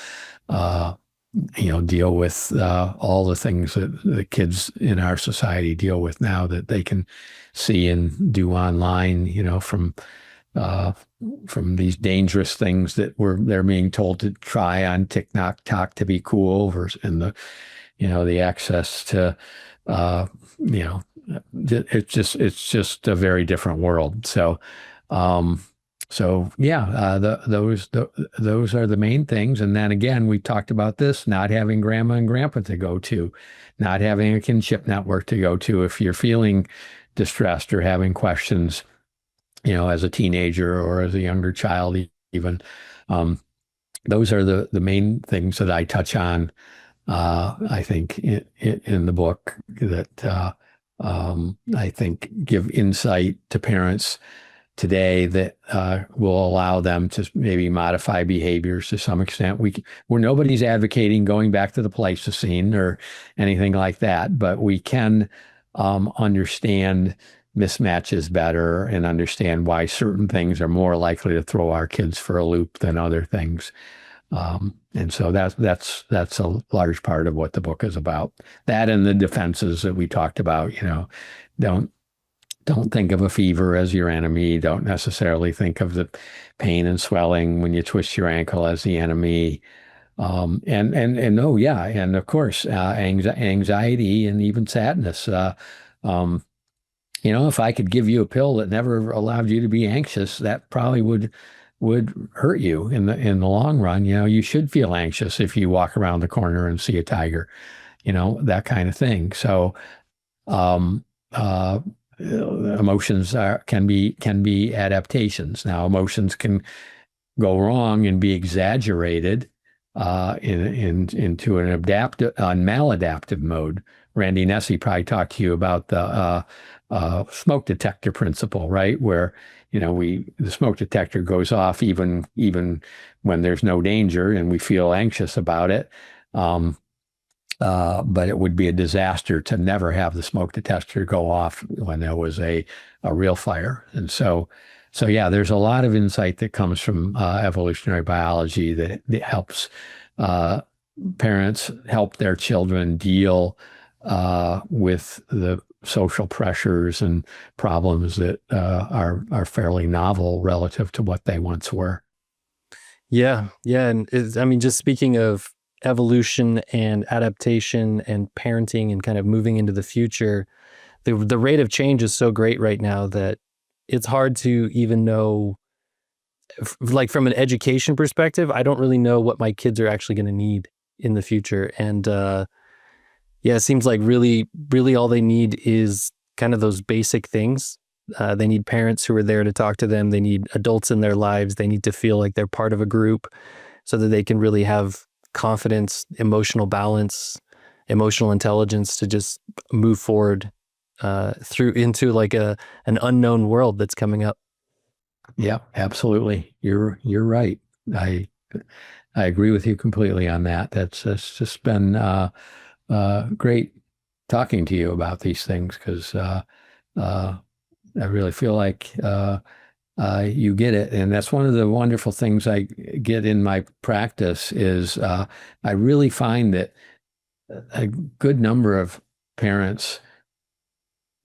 deal with all the things that the kids in our society deal with now that they can see and do online, from these dangerous things that they're being told to try on TikTok to be cool versus, and the access to, it's just a very different world. So, those are the main things. And then again, we talked about this, not having grandma and grandpa to go to, not having a kinship network to go to if you're feeling distressed or having questions, as a teenager or as a younger child, even. Those are the main things that I touch on, I think, in the book that I think give insight to parents today that will allow them to maybe modify behaviors to some extent. Nobody's advocating going back to the Pleistocene or anything like that, but we can understand mismatches better and understand why certain things are more likely to throw our kids for a loop than other things. And so that's a large part of what the book is about. That and the defenses that we talked about, don't think of a fever as your enemy. Don't necessarily think of the pain and swelling when you twist your ankle as the enemy. And of course, anxiety and even sadness. If I could give you a pill that never allowed you to be anxious, that probably would hurt you in the long run. You should feel anxious if you walk around the corner and see a tiger, that kind of thing. So, emotions can be adaptations. Now, emotions can go wrong and be exaggerated into an maladaptive mode. Randy Nesse probably talked to you about the smoke detector principle, right? Where the smoke detector goes off even when there's no danger and we feel anxious about it. But it would be a disaster to never have the smoke detector go off when there was a real fire. And so yeah, there's a lot of insight that comes from evolutionary biology that helps parents help their children deal with the social pressures and problems that are fairly novel relative to what they once were. Yeah. And I mean, just speaking of evolution and adaptation and parenting and kind of moving into the future, the rate of change is so great right now that it's hard to even know, like from an education perspective, I don't really know what my kids are actually going to need in the future. And yeah, it seems like really, really all they need is kind of those basic things. They need parents who are there to talk to them. They need adults in their lives. They need to feel like they're part of a group so that they can really have confidence, emotional balance, emotional intelligence to just move forward through into like an unknown world that's coming up. Yeah, absolutely. You're right. I agree with you completely on that. That's just been great talking to you about these things because I really feel like you get it. And that's one of the wonderful things I get in my practice is I really find that a good number of parents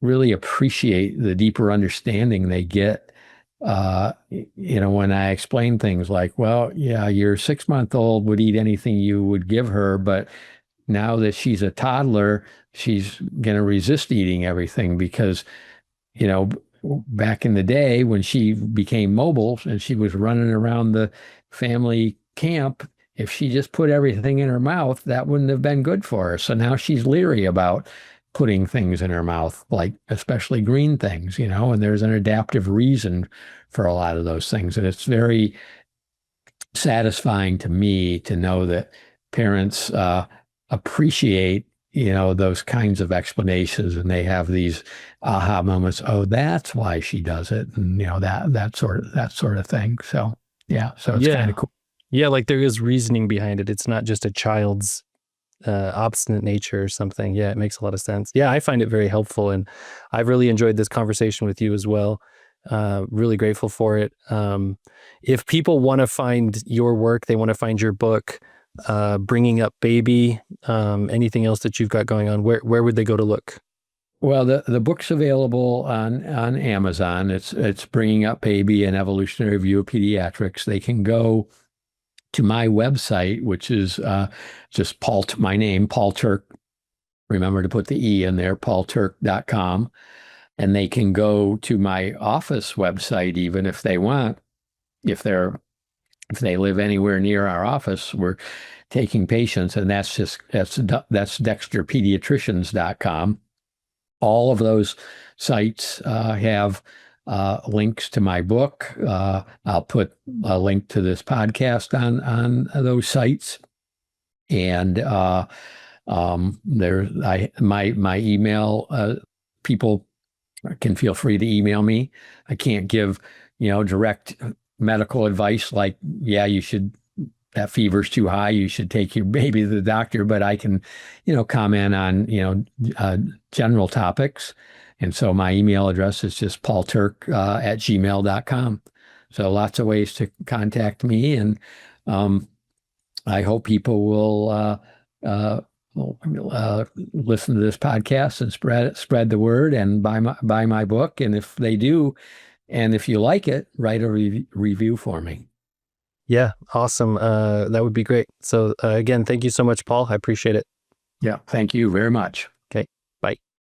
really appreciate the deeper understanding they get. When I explain things like, well, yeah, your 6-month-old would eat anything you would give her, but now that she's a toddler, she's going to resist eating everything because, back in the day when she became mobile and she was running around the family camp, if she just put everything in her mouth, that wouldn't have been good for her. So now she's leery about putting things in her mouth, like especially green things, and there's an adaptive reason for a lot of those things. And it's very satisfying to me to know that parents appreciate those kinds of explanations, and they have these aha moments. Oh, that's why she does it, and that sort of thing. So yeah, so it's kind of cool. Yeah, like there is reasoning behind it. It's not just a child's obstinate nature or something. Yeah, it makes a lot of sense. Yeah, I find it very helpful, and I've really enjoyed this conversation with you as well. Really grateful for it. If people want to find your work, they want to find your book, Bringing Up Baby, anything else that you've got going on, where would they go to look? Well, the book's available on Amazon. It's Bringing Up Baby, an Evolutionary View of Pediatrics. They can go to my website, which is just my name, Paul Turke. Remember to put the E in there, paulturke.com. And they can go to my office website even if they want. If they live anywhere near our office, we're taking patients, and that's dexterpediatricians.com. All of those sites have links to my book. I'll put a link to this podcast on those sites. And my email, people can feel free to email me. I can't give direct medical advice like, yeah, that fever's too high, you should take your baby to the doctor, but I can comment on general topics. And so my email address is just paulturke@gmail.com. So lots of ways to contact me, and I hope people will listen to this podcast and spread the word and buy my book. And if they do, and if you like it, write a review for me. Yeah, awesome. That would be great. So again, thank you so much, Paul. I appreciate it. Yeah, thank you very much.